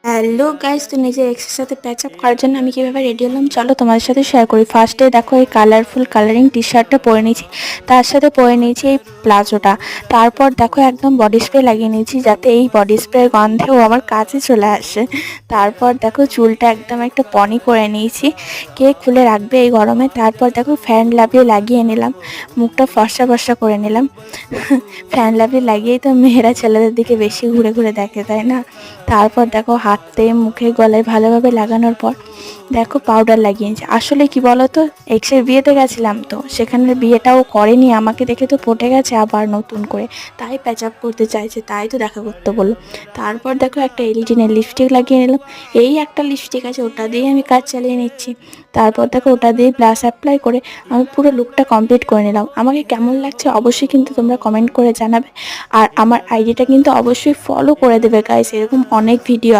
Hello guys, তো নিজের এক্সের সাথে প্যাচ আপ করার জন্য আমি কিভাবে রেডি হলাম চলো তোমাদের সাথে শেয়ার করি। ফার্স্টে দেখো এই কালারিং টি শার্টটা পরে নিয়েছি, তার সাথে পরে নিয়েছি এই প্লাজোটা। তারপর দেখো একদম বডি স্প্রে লাগিয়ে নিয়েছি যাতে এই বডি স্প্রের গন্ধেও আমার কাছে চলে আসে। তারপর দেখো চুলটা একদম একটা পনি করে নিয়েছি, কে খুলে রাখবে এই গরমে। তারপর দেখো ফ্যান লাগিয়ে নিলাম, মুখটা ফর্সা ফর্সা করে নিলাম। ফ্যান লাগিয়েই তো মেয়েরা ছেলেদের দিকে বেশি ঘুরে ঘুরে দেখে, তাই না? তারপর দেখো হাতে মুখে গলায় ভালোভাবে লাগানোর পর দেখো পাউডার লাগিয়েছি। আসলে কি বলতো, এক্সের বিয়েতে গেছিলাম, তো সেখানে বিয়েটাও করেনি, আমাকে দেখে তো পটে গেছে আবার নতুন করে, তাই প্যাচ আপ করতে চাইছে, তাই তো দেখা করতে বললো। তারপর দেখো একটা এলজিনের লিপস্টিক লাগিয়ে নিলাম, এই একটা লিপস্টিক আছে ওটা দিয়ে আমি কাজ চালিয়ে নিচ্ছি। তারপর দেখো ওটা দিয়ে ব্লাশ অ্যাপ্লাই করে আমি পুরো লুকটা কমপ্লিট করে নিলাম। আমাকে কেমন লাগছে অবশ্যই কিন্তু তোমরা কমেন্ট করে জানাবে, আর আমার আইডিটা কিন্তু অবশ্যই ফলো করে দেবে গাইস, এরকম অনেক ভিডিও